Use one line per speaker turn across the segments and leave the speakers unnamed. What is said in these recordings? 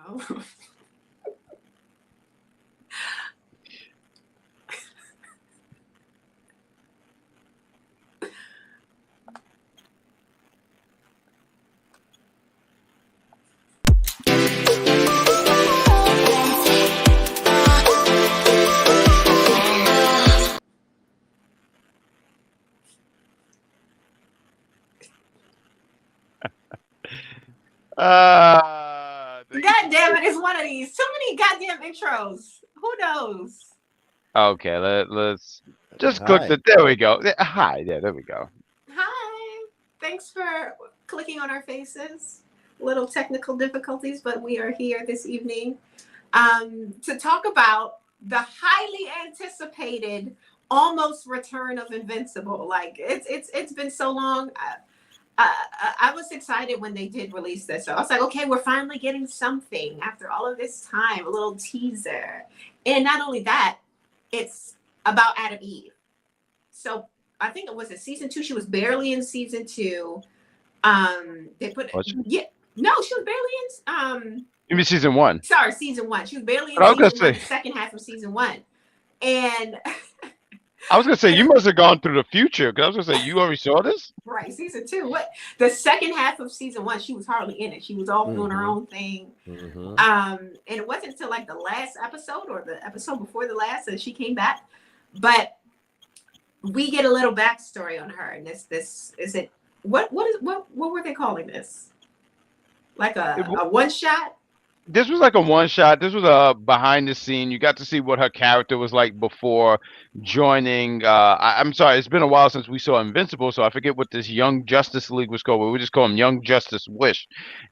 Oh.
Thank you
God
for
damn it, it's one of these. Too many goddamn intros. Who knows?
Okay, let's just click
Hi.
the. There we go. Hi, yeah, there we go.
Hi. Thanks for clicking on our faces. Little technical difficulties, but we are here this evening to talk about the highly anticipated almost return of Invincible. Like it's been so long. I was excited when they did release this. So I was like, okay, we're finally getting something after all of this time, a little teaser. And not only that, it's about Adam Eve. So I think it was in season 2. She was barely in season 2. They put
Was she?
yeah, no, she was barely in
You mean season 1?
sorry, season 1. She was barely in
But I was gonna
season 1, the
say,
second half of season 1. And
I was gonna say you must have gone through the future because I was gonna say you already saw this.
right, season 2. What the second half of season 1, she was hardly in it. She was off doing her own thing. And it wasn't until like the last episode or the episode before the last that she came back. But we get a little backstory on her. And this is it. What were they calling this? Like a one shot?
This was like a one shot. This was a behind the scene. You got to see what her character was like before joining. I'm sorry, it's been a while since we saw Invincible, so I forget what this Young Justice League was called. But we just call them Young Justice Wish.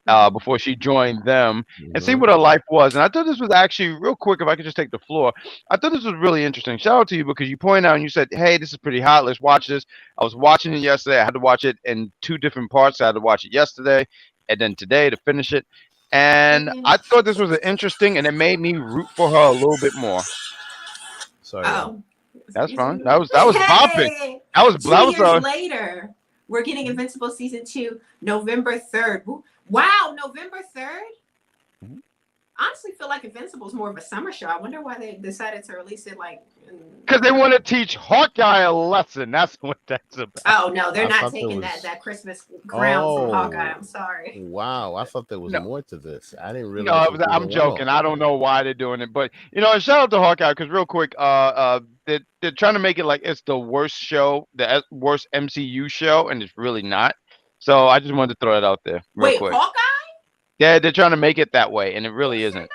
Before she joined them, and see what her life was. And I thought this was actually real quick. If I could just take the floor, I thought this was really interesting. Shout out to you because you pointed out and you said, "Hey, this is pretty hot. Let's watch this." I was watching it yesterday. I had to watch it in 2 different parts. I had to watch it yesterday and then today to finish it. And I thought this was interesting, and it made me root for her a little bit more.
Sorry.
Oh,
that's fine. That was bopping.
Hey,
That was
2 years later. We're getting Invincible season 2, November 3rd. Wow, November 3rd. Honestly, feel like Invincible is more of a summer show. I wonder why they decided to release it like.
Because they want to teach Hawkeye a lesson. That's what that's about.
Oh no, they're not taking that Christmas crown from Hawkeye. I'm sorry.
Wow, I thought there was more to this. I didn't
No,
realize.
I'm joking. I don't know why they're doing it, but and shout out to Hawkeye because real quick, they're trying to make it like it's the worst show, the worst MCU show, and it's really not. So I just wanted to throw that out there real quick.
Hawkeye?
Yeah, they're trying to make it that way, and it really isn't.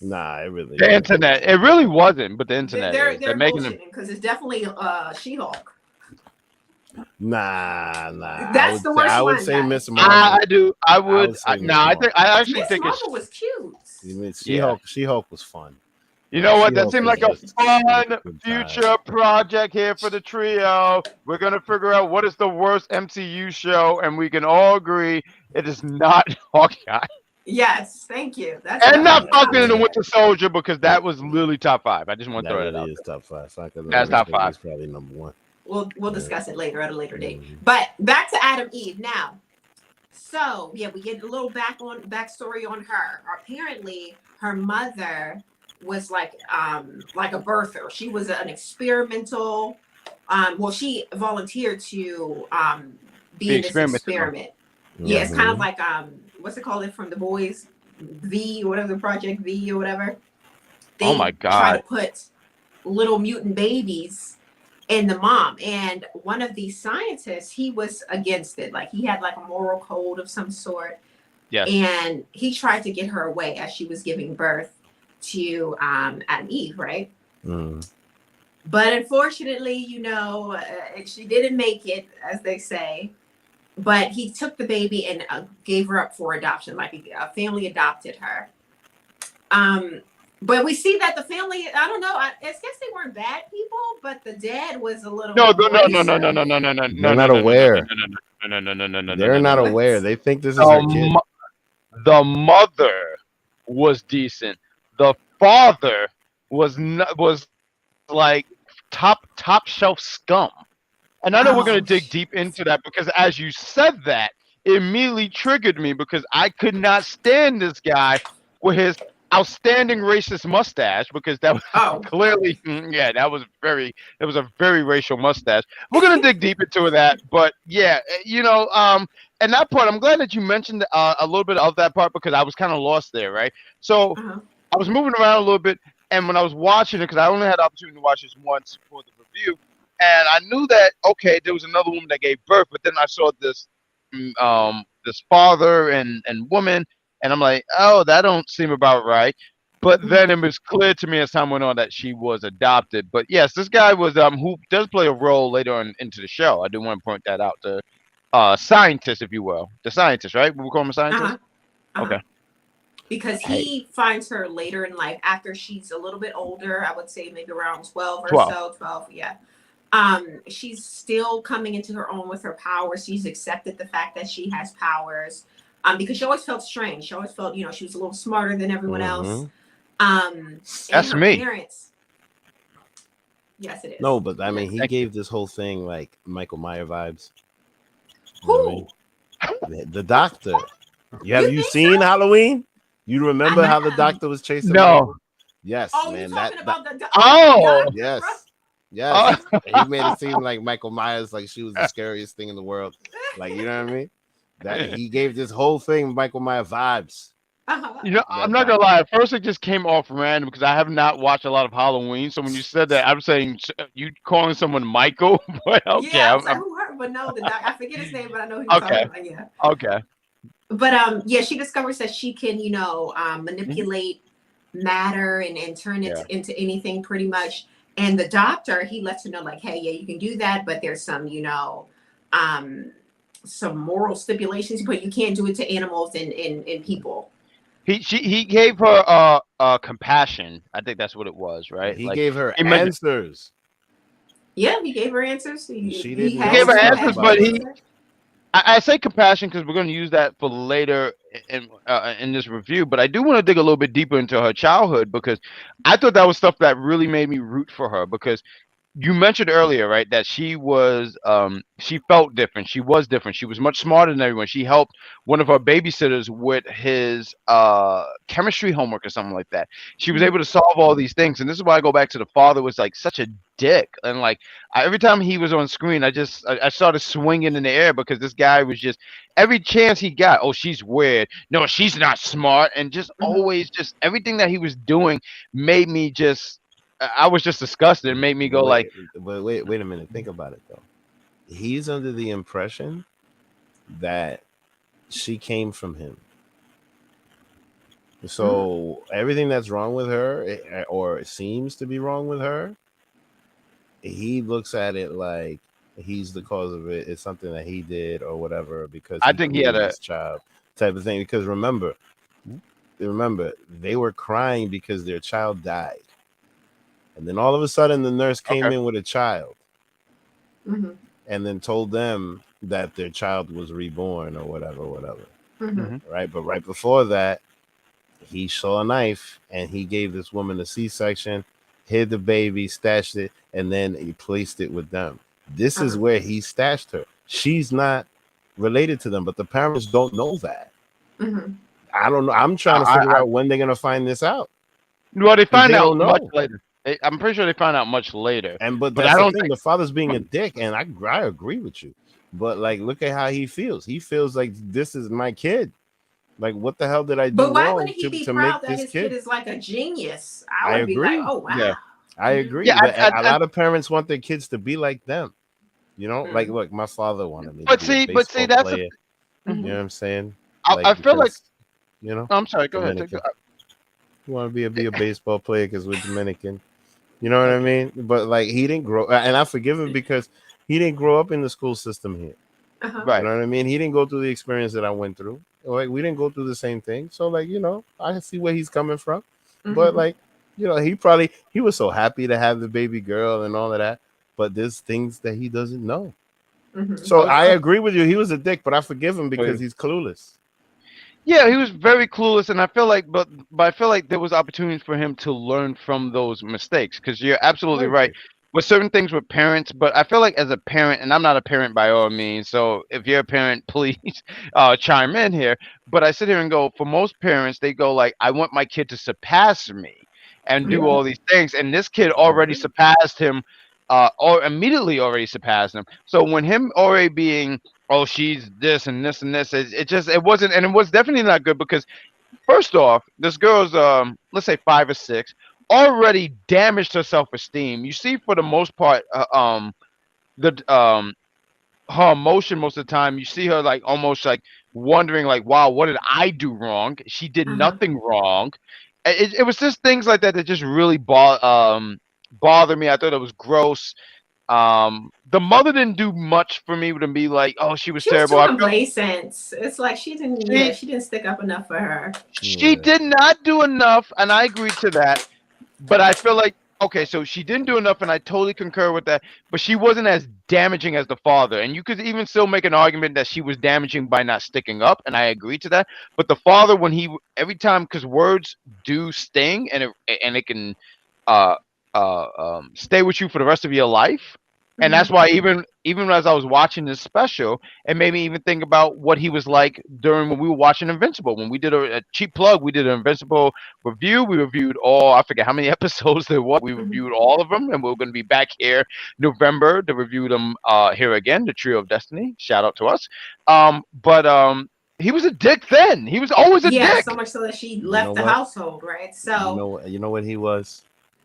Nah, it really.
The internet, it really wasn't, but the internet.
They're
making
it because it's definitely She-Hulk.
Nah.
That's the worst one.
I would say Miss Marvel.
I do. I would. I actually think
Miss Marvel was cute.
You mean She-Hulk was fun.
You know what? That seemed like a fun future project here for the trio. We're going to figure out what is the worst MCU show, and we can all agree it is not Hawkeye.
Yes, thank you.
And not Falcon and the Winter Soldier because that was literally top 5. I just want to throw it out.
That is top 5.
That's top 5.
It's probably number 1.
We'll discuss it later at a later date. But back to Adam Eve now. So yeah, we get a little backstory on her. Apparently, her mother was like a birther. She was an experimental. She volunteered to be in this experiment. Yeah, it's kind of like what's it called? From The Boys, V or whatever, Project V or whatever.
Oh my God!
Try to put little mutant babies in the mom, and one of these scientists, he was against it. Like he had like a moral code of some sort.
Yes.
And he tried to get her away as she was giving birth to Adam Eve, right? But unfortunately, she didn't make it, as they say. But he took the baby and gave her up for adoption. Like a family adopted her. But we see that the family, I don't know, I guess they weren't bad people, but the dad was a little.
No.
They're not aware.
No.
They're not aware. They think this is her kid.
The mother was decent. The father was like top shelf scum. And I know we're going to dig deep into that because as you said that, it immediately triggered me because I could not stand this guy with his outstanding racist mustache, because that was
Oh.
clearly, yeah, that was a very racial mustache. We're gonna dig deep into that, but yeah, and that part, I'm glad that you mentioned a little bit of that part, because I was kind of lost there, right? So
Uh-huh.
I was moving around a little bit, and when I was watching it, because I only had the opportunity to watch this once for the review, and I knew that okay, there was another woman that gave birth, but then I saw this father and woman, and I'm like, oh, that don't seem about right. But
Mhm.
then it was clear to me as time went on that she was adopted. But yes, this guy was who does play a role later on into the show. I do want to point that out to scientist, if you will, the scientist, right? We call him a
Uh-huh.
scientist.
Uh-huh.
Okay,
Because
Hey,
he finds her later in life after she's a little bit older. I would say maybe around 12 or
12.
so. 12, yeah. She's still coming into her own with her powers. She's accepted the fact that she has powers. Because she always felt strange. She always felt, she was a little smarter than everyone else.
mm-hmm.
And
That's
her
me.
parents, yes, it is.
No, but I mean,
Yes.
he
Thank you.
gave this whole thing like Michael Myers vibes. You know what I
Who?
mean? The doctor.
You
Have you
think
seen
so?
Halloween? You
I
remember how the
have.
doctor was chasing
No.
Michael? Yes,
Oh, you
man.
talking
That
about the
Oh.
doctor, bro?
yes,
Uh,
yes. He made it seem like Michael Myers, like she was the scariest thing in the world. Like, you know what I mean? That he gave this whole thing Michael Myers vibes.
Uh-huh.
I'm
That
not gonna
doctor.
lie. At first, it just came off random because I have not watched a lot of Halloween. So when you said that, I'm saying you calling someone Michael. But okay,
Yeah, I was like, who hurt? But no, the doc, I forget his name, but I know who you're talking
okay,
about. Yeah.
okay.
But yeah, she discovers that she can,
Mhm.
manipulate matter and turn it
Yeah.
into anything pretty much. And the doctor, he lets her know, like, hey, yeah, you can do that, but there's um, some moral stipulations, but you can't do it to animals and people.
He gave her compassion. I think that's what it was, right?
He
Like
gave her
he mentioned,
answers.
Yeah, he gave her answers.
She
He
didn't
he
has
know
gave her
his
stuff
answers,
compassion
but
about
towards
her.
he
her.
I say compassion because we're going to use that for later in this review. But I do want to dig a little bit deeper into her childhood because I thought that was stuff that really made me root for her because you mentioned earlier, right, that she felt different. She was different. She was much smarter than everyone. She helped one of her babysitters with his chemistry homework or something like that. She was
Mhm.
able to solve all these things. And this is why I go back to the father was like such a dick. And like every time he was on screen, I started swinging in the air because this guy was just every chance he got, oh, she's weird. No, she's not smart. And just
Mhm.
always just everything that he was doing made me just I was just disgusted. It made me
But
go like,
wait a minute. Think about it though. He's under the impression that she came from him.
Mhm.
So everything that's wrong with her, or it seems to be wrong with her, he looks at it like he's the cause of it. It's something that he did or whatever because
I
he
think he had
created
a
this child, type of thing. Because remember, they were crying because their child died, and then all of a sudden the nurse came
okay.
in with a child,
Mhm.
and then told them that their child was reborn or whatever,
Mhm.
Hmm.
right? But right before that, he saw a knife and he gave this woman a C-section, hid the baby, stashed it, and then he placed it with them. This is
Uh-huh.
where he stashed her. She's not related to them, but the parents don't know that.
Mhm.
I don't know. I'm trying to figure
I
out when they're gonna find this out
well, they
because
find
they
out
don't
much
know.
later. I'm pretty sure they find out much later,
And but
but I
that's the
don't
thing.
think.
The father's being a dick, and I agree with you. But like, look at how he feels. He feels like this is my kid. Like, what the hell did I do
But why
wrong
wouldn't he be
to make
proud that
this
his kid
kid?
is like a genius? I
I
would be like,
agree.
oh
Yeah,
wow.
I
Mhm.
agree,
yeah.
but a lot of parents want their kids to be like them. You know, like
Mhm.
look, my father wanted me to
But
be a
see,
baseball
that's a.
player. You
Mhm.
know what I'm saying?
I
Like
feel like.
because you know,
I'm sorry. Go ahead.
Dominican. You want to be a baseball player because we're Dominican. You know what I
Okay.
mean? But like he didn't grow, and I forgive him because he didn't grow up in the school system here.
Uh-huh.
You
Right.
know what I mean? He didn't go through the experience that I went through. Like we didn't go through the same thing. So like I see where he's coming from. But
Mhm.
like he was so happy to have the baby girl and all of that. But there's things that he doesn't know.
Mhm.
So
Oh,
I agree with you. He was a dick, but I forgive him because
oh,
he's clueless.
yeah, he was very clueless, and I feel like, but I feel like there was opportunities for him to learn from those mistakes. Because you're absolutely right.
Plenty.
with certain things with parents, but I feel like as a parent, and I'm not a parent by all means, so if you're a parent, please chime in here. But I sit here and go, for most parents, they go like, I want my kid to surpass me and do
Mhm.
all these things, and this kid
I
already
agree.
surpassed him, or immediately already surpassed him. So when him already being, oh, she's this and this and this, it just it wasn't, and it was definitely not good because first off, this girl's let's say 5 or 6, already damaged her self esteem. You see, for the most part, the her emotion most of the time. You see her like almost like wondering, like, wow, what did I do wrong? She did
Uh-huh.
nothing wrong. It was just things like that that just really bothered me. I thought it was gross. The mother didn't do much for me to be like, oh, she was
She was
terrible.
too
I feel
complacent. It's like she didn't. Yeah,
she
she didn't stick up enough for her.
she
Yeah.
did not do enough, and I agree to that. But I feel like okay, so she didn't do enough, and I totally concur with that. But she wasn't as damaging as the father, and you could even still make an argument that she was damaging by not sticking up, and I agree to that. But the father, when he every time, because words do sting, and it can uh stay with you for the rest of your life. And
Mm-hmm.
that's why even as I was watching this special, it made me even think about what he was like during when we were watching Invincible. When we did a cheap plug, we did an Invincible review. We reviewed all, I forget how many episodes there was. We
Mm-hmm.
reviewed all of them, and we're going to be back here November to review them here again. The Trio of Destiny. Shout out to us. But he was a dick then. He was always a
Yeah, so
dick.
much so that she
You know
left the
what?
household, right? So
You know what he was?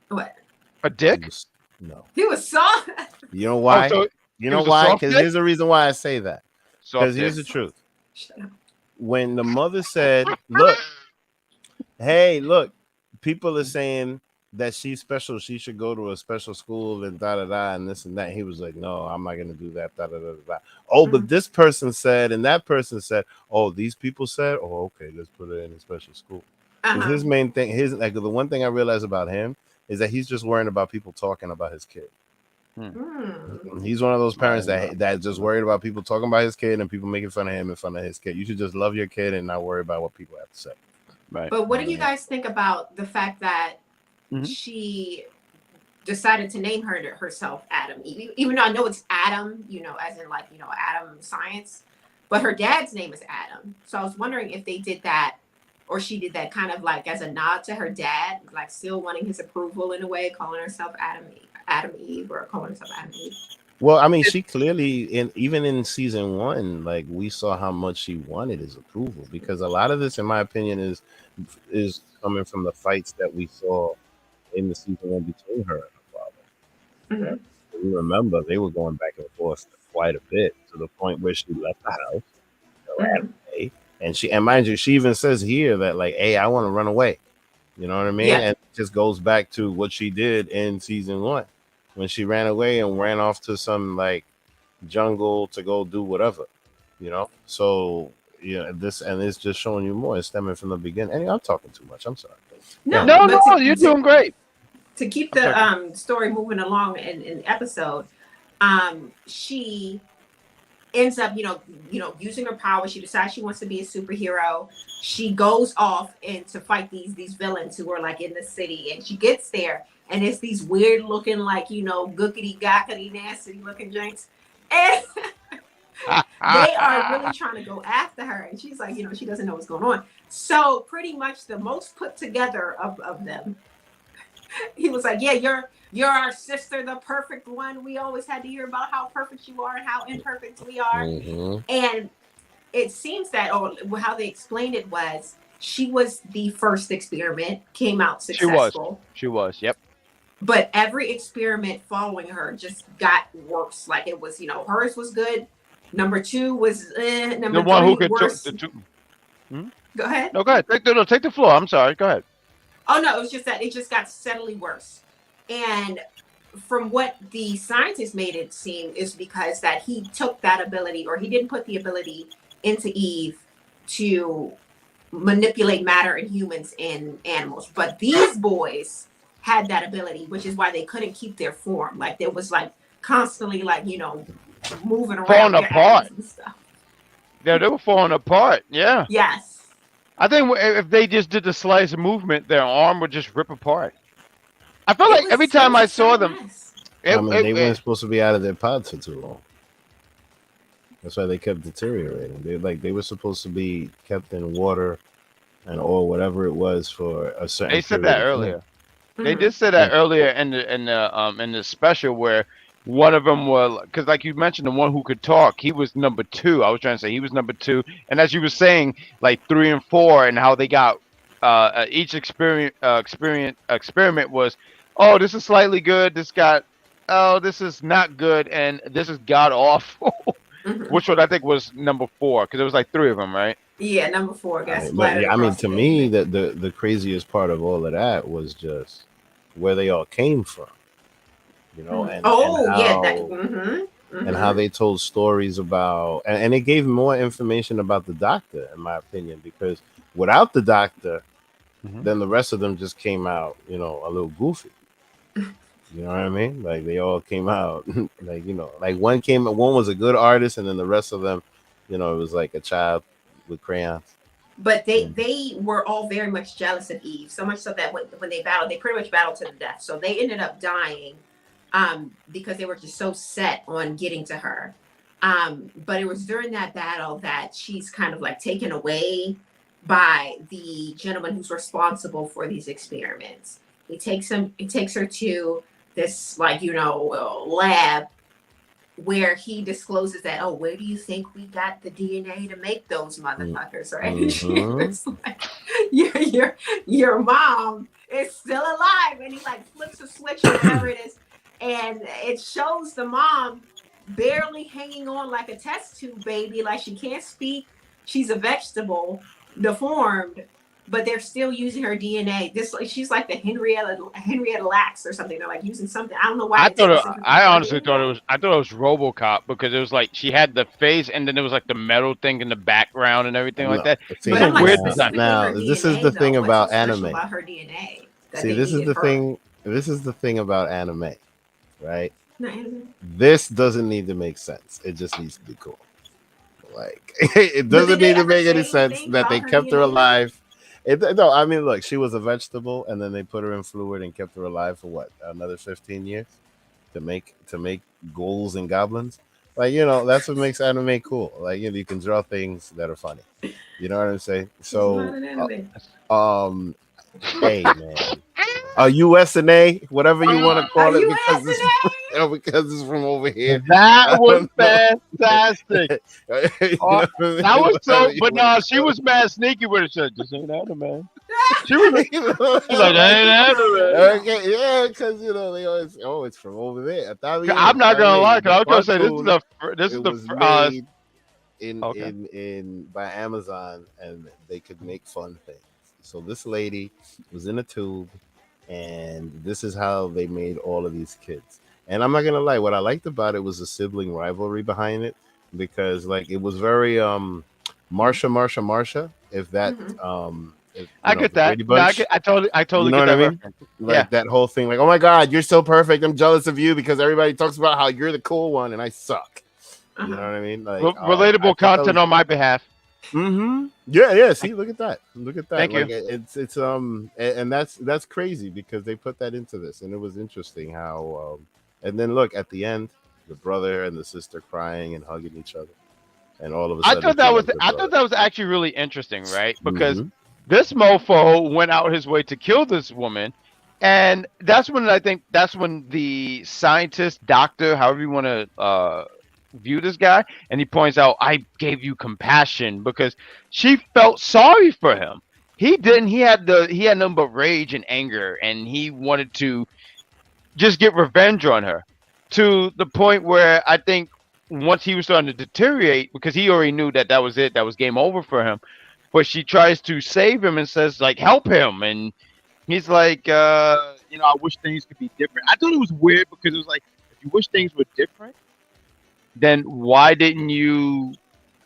what?
A
He
dick.
was no.
He was soft.
You know
Oh,
why?
so
You
he
know
was a
why?
soft
Because
dick.
here's the reason why I say that. Because
Soft dick.
here's the truth.
Shut up.
When the mother said, "Look, hey, look, people are saying that she's special. She should go to a special school and da da da and this and that." He was like, "No, I'm not gonna do that." Da da da da. Oh, but
Mhm.
this person said, and that person said, "Oh, these people said, oh, okay, let's put her in a special school." Because
Uh-huh.
his main thing, his like the one thing I realized about him is that he's just worrying about people talking about his kid.
Hmm.
Mm.
He's one of those parents
Right.
that just worried about people talking about his kid and people making fun of him in front of his kid. You should just love your kid and not worry about what people have to say.
Right.
But what do you
Yeah.
guys think about the fact that
Mhm.
she decided to name herself Adam Eve? Even though I know it's Adam, as in like, Adam science, but her dad's name is Adam. So I was wondering if they did that or she did that kind of like as a nod to her dad, like still wanting his approval in a way, calling herself Adam Eve or calling herself Adam Eve.
Well, I mean, she clearly even in season one, like we saw how much she wanted his approval because a lot of this, in my opinion, is coming from the fights that we saw in the season one between her and her father.
Mm-hmm.
Right? You remember they were going back and forth quite a bit to the point where she left the house, ran
Mm-hmm.
away, and mind you, she even says here that like, "Hey, I want to run away." You know what I mean?
Yeah.
And it just goes back to what she did in season one when she ran away and ran off to some like jungle to go do whatever, you know? So, yeah, it's just showing you more. It's stemming from the beginning. And I'm talking too much. I'm sorry.
No,
Yeah.
No,
but
no, you're doing great.
to keep
I'm
the
sorry.
story moving along in the episode, she ends up, using her power. She decides she wants to be a superhero. She goes off and to fight these villains who are like in the city, and she gets there, and it's these weird looking, like, gookity gackety nasty looking jinx, and they are really trying to go after her, and she's like, she doesn't know what's going on. So pretty much the most put together of them, he was like, yeah, you're our sister, the perfect one. We always had to hear about how perfect you are and how imperfect we are.
Mm-hmm.
And it seems that, or how they explained it was, she was the first experiment, came out
She was.
successful,
She was. Yep.
but every experiment following her just got worse. Like it was, hers was good. Number two was
The
number
one who
three
could.
worse.
The two. Hmm?
Go ahead.
No, go ahead. Take the floor. I'm sorry. Go ahead.
Oh no, it was just that it just got steadily worse. And from what the scientists made it seem is because that he took that ability, or he didn't put the ability into Eve to manipulate matter in humans and animals. But these boys had that ability, which is why they couldn't keep their form. Like there was like constantly like, moving
Falling
around their
apart.
atoms and stuff.
Yeah, they were falling apart. Yeah.
Yes.
I think if they just did the slice movement, their arm would just rip apart. I feel like every
It
time
was
I
a
saw
total
them,
mess.
I mean, they weren't supposed to be out of their pods for too long. That's why they kept deteriorating. They were supposed to be kept in water and or whatever it was for a certain
They said
period
that
of time.
earlier. They
Mhm.
did say
Yeah.
that earlier in the special where one of them was because like you mentioned the one who could talk, he was number two. I was trying to say he was number two, and as you were saying, like 3 and 4, and how they got each experiment was, oh, this is slightly good. This got, oh, this is not good, and this is god awful.
Mhm.
Which one I think was number 4 because there was like 3 of them, right?
Yeah, number 4
I
got
mean, but
splattered
yeah, I mean,
across
to
the
me,
pavement.
the craziest part of all of that was just where they all came from,
Mhm.
and
Oh yeah, that. Mhm.
how
Mhm.
they told stories about, and it gave more information about the doctor, in my opinion, because without the doctor,
Hmm.
then the rest of them just came out, a little goofy. You know what I mean? Like they all came out, like like one was a good artist, and then the rest of them, it was like a child with crayons.
But they
And,
they were all very much jealous of Eve, so much so that when they battled, they pretty much battled to the death. So they ended up dying, because they were just so set on getting to her. But it was during that battle that she's kind of like taken away by the gentleman who's responsible for these experiments. He takes her to this like lab where he discloses that, oh, where do you think we got the DNA to make those motherfuckers, right? And she
mm-hmm.
was like, your mom is still alive. And he like flips a switch or whatever it is. And it shows the mom barely hanging on like a test tube baby, like she can't speak. She's a vegetable, deformed, but they're still using her DNA. This like she's like the Henrietta Lacks or something. They're like using something. I don't know why
I
they
thought
specifically
I
her
honestly thought
DNA.
it was RoboCop because it was like she had the face and then there was like the metal thing in the background and everything like
No,
that. It
see
was
But
a
I'm like,
weird
now,
design.
specifically
now
her
this is the
DNA though.
thing
What's so
about
special
anime.
about her DNA that
See,
they
this is
needed
the
her?
thing. This is the thing about anime, right?
No, anime.
This doesn't need to make sense. It just needs to be cool. Like it
But did
doesn't
they
need to
ever
make any
say
sense
anything
that they
about her
kept her
DNA though?
alive. No, I mean, look, she was a vegetable, and then they put her in fluid and kept her alive for what, another 15 years to make ghouls and goblins. Like that's what makes anime cool. Like you can draw things that are funny. You know what I'm saying?
She's not
So,
an anime.
um, hey man, a USNA, whatever you want to
Are
call it,
you
because
asking
this because it's from over here.
That
I
was
don't know.
fantastic.
You
Oh,
know what I
that
mean?
was
Whatever
so,
you
but
want
no,
to
she
call
was mad sneaky with it. She said, "This ain't anime." She was,
it.
she's like, "That
Keep it
ain't
moving,
anime."
Okay, yeah, because they always, oh, it's from over there.
I'm not
Está
gonna lie,
bien.
'cause
The
I was gonna say
cartoon,
this
it
is the
was made in
okay.
in in by Amazon, and they could make fun things. So this lady was in a tube, and this is how they made all of these kids. And I'm not gonna lie, what I liked about it was the sibling rivalry behind it, because like it was very Marsha, if that
hmm
if
I get
the
that.
Brady
No,
Bunch.
I
You
totally
know
get
what I
that
mean?
reference. Yeah.
Like that whole thing, like, oh my God, you're so perfect. I'm jealous of you because everybody talks about how you're the cool one and I suck. You know
Uh-huh.
what I mean? Like, I
Relatable
thought that
content
was,
on my behalf.
yeah, yeah.
I,
See, look at that, look at that.
thank
Like
you.
it's and that's crazy because they put that into this, and it was interesting how, and then look at the end, the brother and the sister crying and hugging each other, and all of a sudden she loves her
I thought
brother.
that was actually really interesting, right? Because
Mm-hmm.
this mofo went out his way to kill this woman, and that's when the scientist, doctor, however you want to view this guy, and he points out, I gave you compassion because she felt sorry for him. He didn't. He had nothing but rage and anger, and he wanted to just get revenge on her to the point where I think once he was starting to deteriorate because he already knew that that was it, that was game over for him. But she tries to save him and says like, help him, and he's like, I wish things could be different. I thought it was weird because it was like, if you wish things were different, then why didn't you?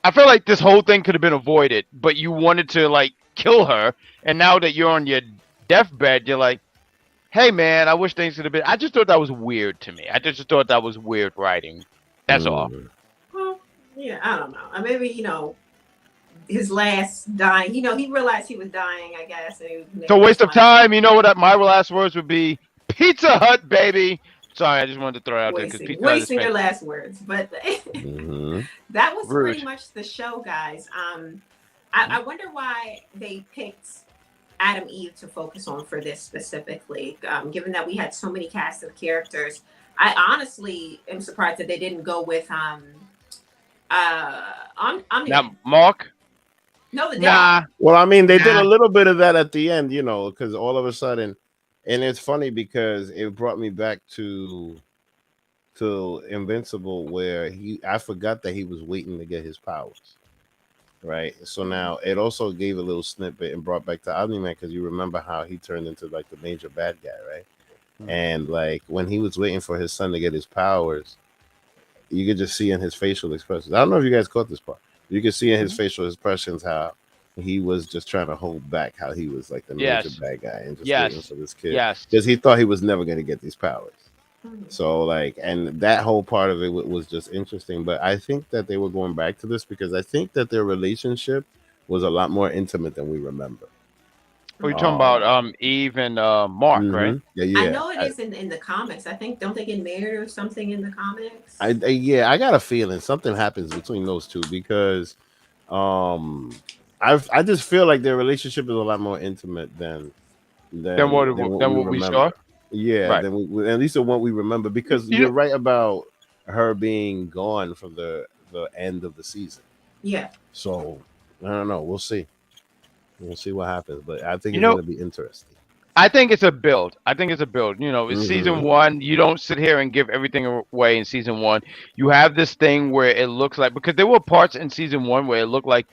I feel like this whole thing could have been avoided, but you wanted to like kill her, and now that you're on your deathbed, you're like, hey man, I wish things could have been. I just thought that was weird to me. I just thought that was weird writing. That's all.
Mm-hmm.
Well, yeah, I don't know. Maybe his last dying. He realized he was dying. I guess, and
It's a
he
waste
just
of
wanted.
time. You know what my last words would be? Pizza Hut, baby. Sorry, I just wanted to throw it out there because
wasting
Pete Dunne is
wasting your last words, but
Hmm.
that was
rude.
pretty much the show, guys. I wonder why they picked Adam Eve to focus on for this specifically, given that we had so many cast of characters. I honestly am surprised that they didn't go with Omni-Man.
Now, Mark,
No, the dad.
nah,
Well, I mean, they did
Nah.
a little bit of that at the end, you know, because all of a sudden, and it's funny because it brought me back to Invincible, where I forgot that he was waiting to get his powers. Right. So now it also gave a little snippet and brought back to Omni Man because you remember how he turned into like the major bad guy, right?
Mhm.
And like when he was waiting for his son to get his powers, you could just see in his facial expressions. I don't know if you guys caught this part. You could see in his facial expressions how he was just trying to hold back, how he was like the major
Yes.
bad guy and just
Yes.
waiting for this kid
yes.
because he thought he was never going to get these powers.
Mhm.
So like, and that whole part of it was just interesting. But I think that they were going back to this because I think that their relationship was a lot more intimate than we remember.
We're talking about Eve and Mark, right?
Yeah,
I
yeah.
know it is in the comics. I think don't they get married or something in the comics?
Yeah, I got a feeling something happens between those two because um I just feel like their relationship is a lot more intimate
Than what
we
we saw.
remember. Yeah,
Right.
than we at least than what we remember because
You
you're
know,
right about her being gone from the end of the season.
Yeah.
So I don't know. We'll see. We'll see what happens, but I think
you
it's
know,
going to be interesting.
I think it's a build. I think it's a build. You know, it's season
Hmm.
one. You don't sit here and give everything away in season one. You have this thing where it looks like because there were parts in season one where it looked like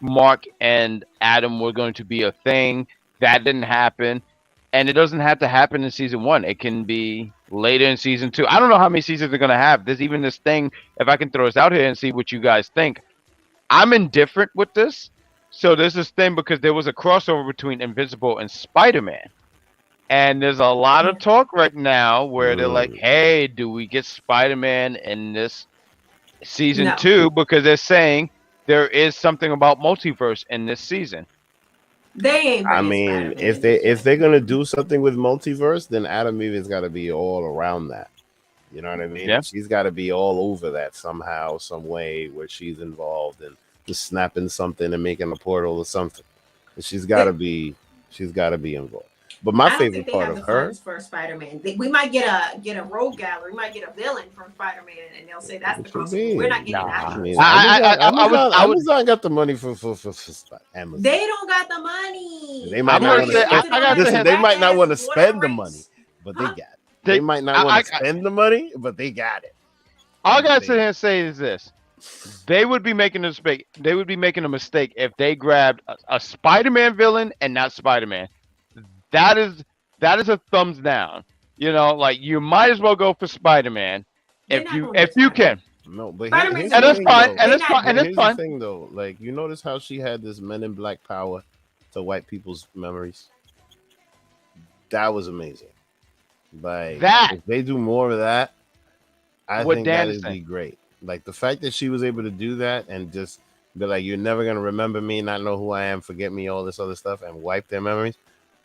Mark and Adam were going to be a thing. That didn't happen. And it doesn't have to happen in season one. It can be later in season two. I don't know how many seasons they're going to have. There's even this thing, if I can throw this out here and see what you guys think. I'm indifferent with this. So there's this thing because there was a crossover between Invincible and Spider-Man. And there's a lot
Yeah.
of talk right now where they're like,
Mm.
hey, do we get Spider-Man in this season
No.
two? Because they're saying there is something about multiverse in this season.
They ain't
I
bringing
mean,
Spider-Man in this
if
yet.
they're gonna do something with multiverse, then Adam Eve's got to be all around that. You know what I mean?
Yeah.
She's got to be all over that somehow, some way, where she's involved in just snapping something and making a portal or something. She's got to be. She's got to be involved. But my
I don't think
favorite
they
part
have
of
the
her,
funds for Spider-Man. We might get a rogue gallery. We might get a villain from Spider-Man, and they'll say that's the
what you
crossover. We're not
mean?
getting
Nah.
I
that.
mean,
I would
Amazon got the money for Amazon.
They don't got the money.
They might
I'm
not
gonna
want
say
to.
I got to
Listen,
hit.
they might not want to
Whatever
spend the
rights.
money, but they
Huh?
got it.
They-
They might not want
I-
to spend the money, but they got it.
All I gotta sit here and say is this: they would be making a mistake. They would be making a mistake if they grabbed a Spider-Man villain and not Spider-Man. That is a thumbs down. You know, like you might as well go for Spider-Man
They're not going
if
for
you
Spider-Man.
can.
No, but
Spider-Man's
here's
And
the
that's
thing,
fine.
though.
And
They're
that's fine.
not.
And that's
Here's the
fine.
thing, though. Like, you notice how she had this Men in Black power to wipe people's memories. That was amazing. Like,
That
if they do more of that, I
what
think
Dan
that
is
would
saying.
be great. Like the fact that she was able to do that and just be like, "You're never gonna remember me, not know who I am, forget me, all this other stuff," and wipe their memories.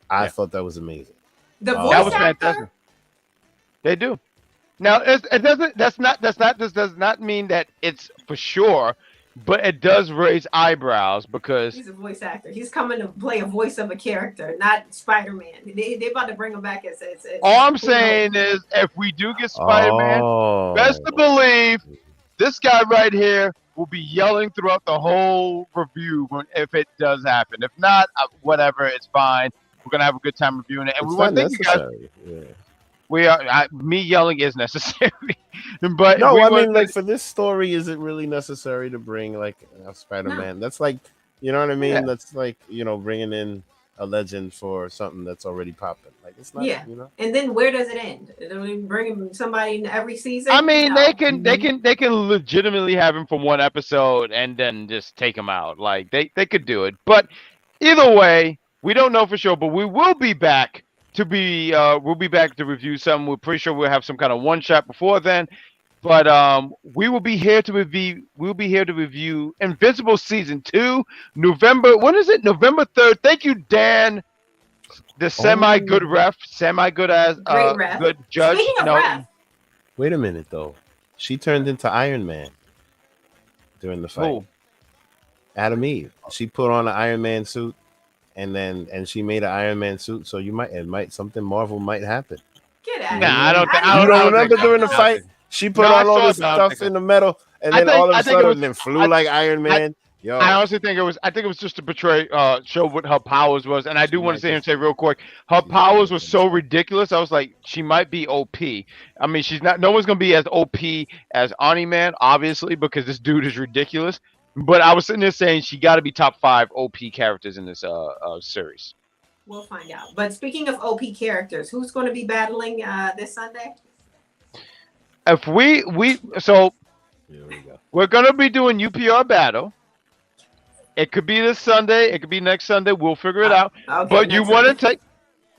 I
Yeah.
thought that was amazing.
The
Oh.
That
voice
was
actor.
fantastic. They do. Now it doesn't. This does not mean that it's for sure, but it does raise eyebrows because
He's a voice actor. He's coming to play a voice of a character, not Spider-Man. They about to bring him back as
all I'm
who knows?
saying is if we do get Spider-Man, best to
Oh,
believe this guy right here will be yelling throughout the whole review if it does happen. If not, whatever, it's fine. We're gonna have a good time reviewing it, and
it's
we want
not
to thank you guys.
necessary. Yeah.
We are me yelling is necessary, but
No,
we
I
want
mean, like for this story, is it really necessary to bring like a Spider-Man? That's like, you know what I mean?
Yeah.
That's like, bringing in a legend for something that's already popping. Like it's not,
Yeah. And then where does it end? Do we bring somebody in every season?
I mean,
No.
they can legitimately have him from one episode and then just take him out. Like they could do it. But either way, we don't know for sure. But we will be back we'll be back to review something. We're pretty sure we'll have some kind of one shot before then. But we will be here to review. We'll be here to review Invincible season 2, November. When is it? November 3rd. Thank you, Dan. The semi good ref, semi good as
Great ref.
good judge.
Speaking of
No,
ref,
Wait a minute though. She turned into Iron Man during the fight.
Who?
Adam Eve. She put on an Iron Man suit and she made an Iron Man suit. So something Marvel might happen.
Get out
Nah,
of
You
here.
I don't think.
you
I
don't
don't think
remember
so.
during the
I don't
fight?
think-
She
No,
put
I
on all
saw
this
it, but I don't
stuff
think so.
in the metal, and
I
then
think.
all of
I
a
think it was.
sudden it flew like Iron Man. Yo,
I honestly think it was. I think it was just to portray, show what her powers was. And I do want to
might
say and
just
say real quick, her
she's
powers
gonna
were
finish
so
her.
ridiculous. I was like, she might be OP. I mean, she's not. No one's gonna be as OP as Ani Man, obviously, because this dude is ridiculous. But I was sitting there saying she got to be top 5 OP characters in this series.
We'll find out. But speaking of OP characters, who's going to be battling this Sunday?
If
Here we go.
we're gonna be doing UPR battle. It could be this Sunday. It could be next Sunday. We'll figure it out.
Okay,
But you
next
want to
Sunday.
take.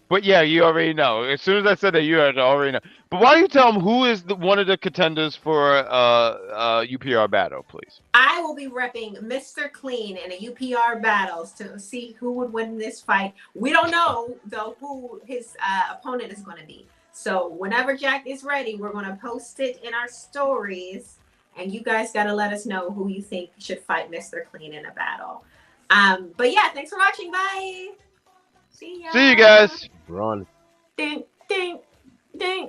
But yeah, you already know. As soon as I said that, you already know. But why don't you tell them who is one of the contenders for UPR battle, please?
I will be repping Mr. Clean in a UPR battles to see who would win this fight. We don't know though who his opponent is going to be. So whenever Jack is ready, we're going to post it in our stories, and you guys got to let us know who you think should fight Mr. Clean in a battle. But yeah, thanks for watching. Bye. See ya.
See you guys.
Braun
Ding, ding, ding.